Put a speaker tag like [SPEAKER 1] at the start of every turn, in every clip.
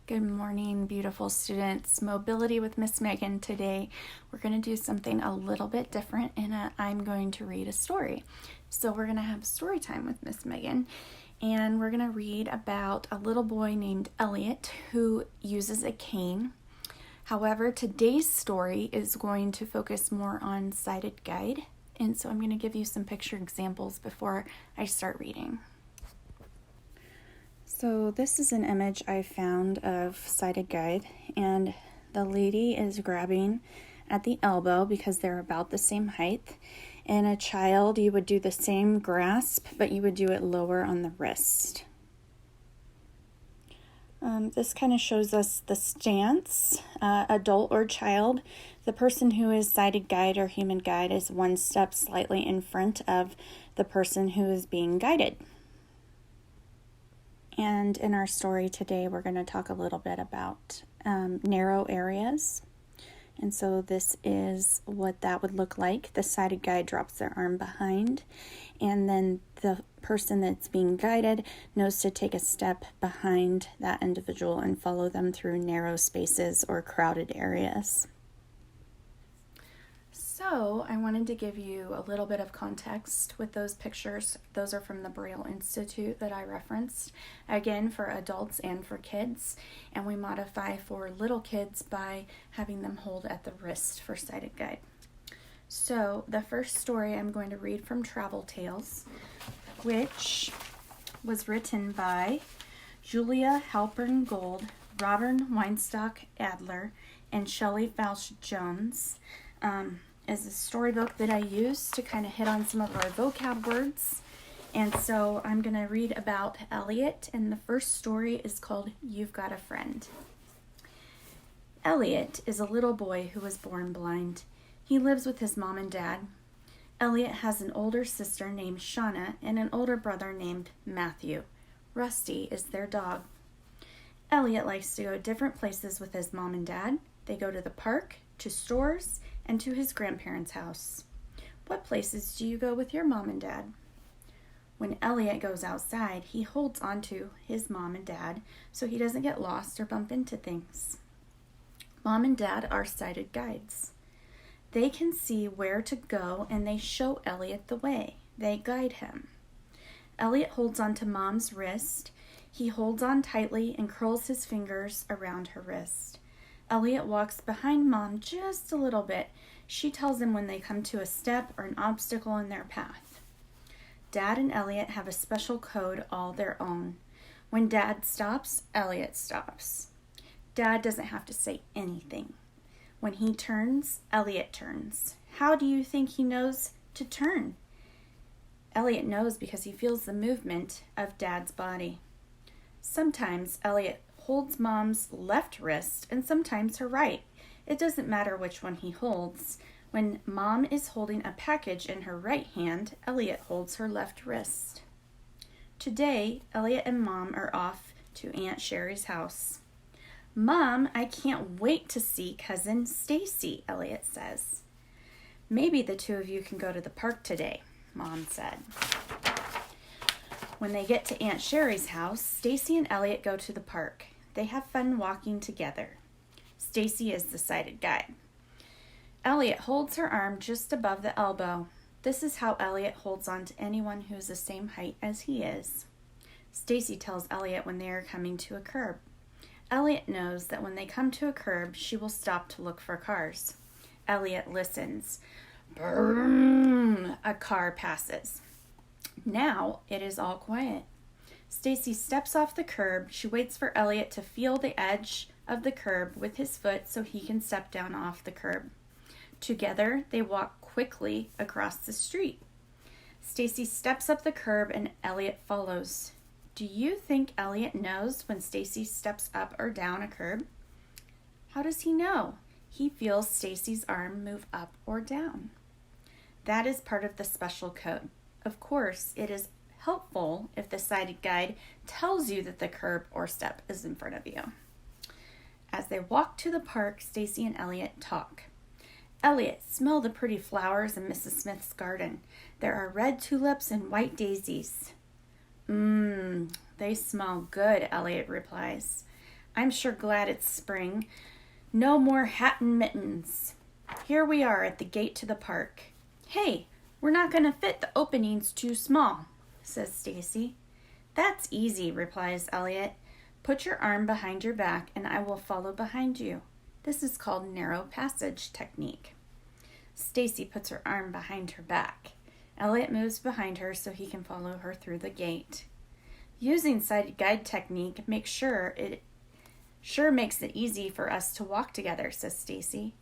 [SPEAKER 1] Good morning, beautiful students. Mobility with Miss Megan. Today we're going to do something a little bit different, and I'm going to read a story. So we're going to have story time with Miss Megan, and we're going to read about a little boy named Elliot who uses a cane. However, today's story is going to focus more on sighted guide, and so I'm going to give you some picture examples before I start reading. So this is an image I found of sighted guide, and the lady is grabbing at the elbow because they're about the same height. And a child, you would do the same grasp, but you would do it lower on the wrist. This kind of shows us the stance, adult or child. The person who is sighted guide or human guide is one step slightly in front of the person who is being guided. And in our story today, we're going to talk a little bit about narrow areas. And so this is what that would look like. The sighted guide drops their arm behind, and then the person that's being guided knows to take a step behind that individual and follow them through narrow spaces or crowded areas. So I wanted to give you a little bit of context with those pictures. Those are from the Braille Institute that I referenced, again for adults and for kids, and we modify for little kids by having them hold at the wrist for sighted guide. So the first story I'm going to read from Travel Tales, which was written by Julia Halpern Gold, Robin Weinstock Adler, and Shelley Fausch Jones. Is a storybook that I use to kind of hit on some of our vocab words. And so I'm going to read about Elliot, and the first story is called You've Got a Friend. Elliot is a little boy who was born blind. He lives with his mom and dad. Elliot has an older sister named Shauna and an older brother named Matthew. Rusty is their dog. Elliot likes to go different places with his mom and dad. They go to the park, to stores, and to his grandparents' house. What places do you go with your mom and dad? When Elliot goes outside, he holds onto his mom and dad so he doesn't get lost or bump into things. Mom and dad are sighted guides. They can see where to go, and they show Elliot the way. They guide him. Elliot holds onto mom's wrist. He holds on tightly and curls his fingers around her wrist. Elliot walks behind Mom just a little bit. She tells him when they come to a step or an obstacle in their path. Dad and Elliot have a special code all their own. When Dad stops, Elliot stops. Dad doesn't have to say anything. When he turns, Elliot turns. How do you think he knows to turn? Elliot knows because he feels the movement of Dad's body. Sometimes Elliot holds Mom's left wrist and sometimes her right. It doesn't matter which one he holds. When Mom is holding a package in her right hand, Elliot holds her left wrist. Today, Elliot and Mom are off to Aunt Sherry's house. Mom, I can't wait to see Cousin Stacy, Elliot says. Maybe the two of you can go to the park today, Mom said. When they get to Aunt Sherry's house, Stacy and Elliot go to the park. They have fun walking together. Stacy is the sighted guide. Elliot holds her arm just above the elbow. This is how Elliot holds on to anyone who is the same height as he is. Stacy tells Elliot when they are coming to a curb. Elliot knows that when they come to a curb, she will stop to look for cars. Elliot listens. Boom! A car passes. Now it is all quiet. Stacy steps off the curb. She waits for Elliot to feel the edge of the curb with his foot so he can step down off the curb. Together, they walk quickly across the street. Stacy steps up the curb and Elliot follows. Do you think Elliot knows when Stacy steps up or down a curb? How does he know? He feels Stacy's arm move up or down. That is part of the special code. Of course, it is helpful if the sighted guide tells you that the curb or step is in front of you. As they walk to the park, Stacy and Elliot talk. Elliot, smell the pretty flowers in Mrs. Smith's garden. There are red tulips and white daisies. They smell good, Elliot replies. I'm sure glad it's spring. No more hat and mittens. Here we are at the gate to the park. Hey, we're not going to fit, the opening's too small, says Stacy. That's easy, replies Elliot. Put your arm behind your back and I will follow behind you. This is called narrow passage technique. Stacy puts her arm behind her back. Elliot moves behind her so he can follow her through the gate. Using sighted guide technique makes makes it easy for us to walk together, says Stacy.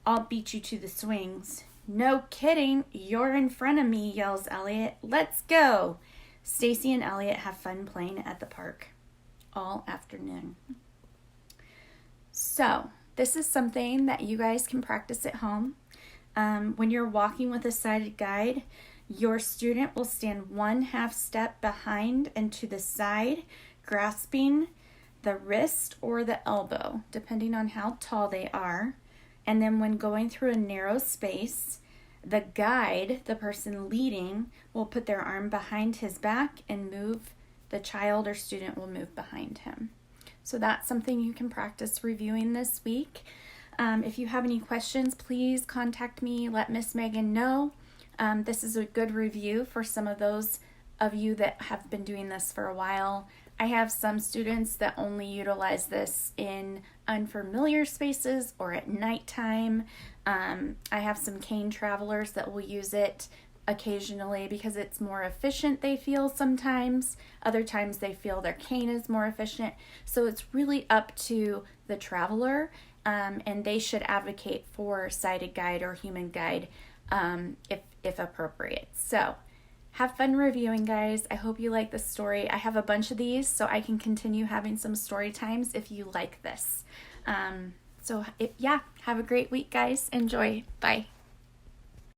[SPEAKER 1] I'll beat you to the swings. No kidding, you're in front of me, yells Elliot. Let's go. Stacy and Elliot have fun playing at the park all afternoon. So, this is something that you guys can practice at home. When you're walking with a sighted guide, your student will stand 1/2 step behind and to the side, grasping the wrist or the elbow, depending on how tall they are. And then when going through a narrow space, the guide, the person leading, will put their arm behind his back and the child or student will move behind him. So that's something you can practice reviewing this week. If you have any questions, please contact me. Let Miss Megan know. This is a good review for some of those of you that have been doing this for a while. I have some students that only utilize this in unfamiliar spaces or at nighttime. I have some cane travelers that will use it occasionally because it's more efficient, they feel sometimes. Other times they feel their cane is more efficient. So it's really up to the traveler, and they should advocate for sighted guide or human guide if appropriate. So have fun reviewing, guys. I hope you like this story. I have a bunch of these so I can continue having some story times if you like this. Have a great week, guys. Enjoy. Bye.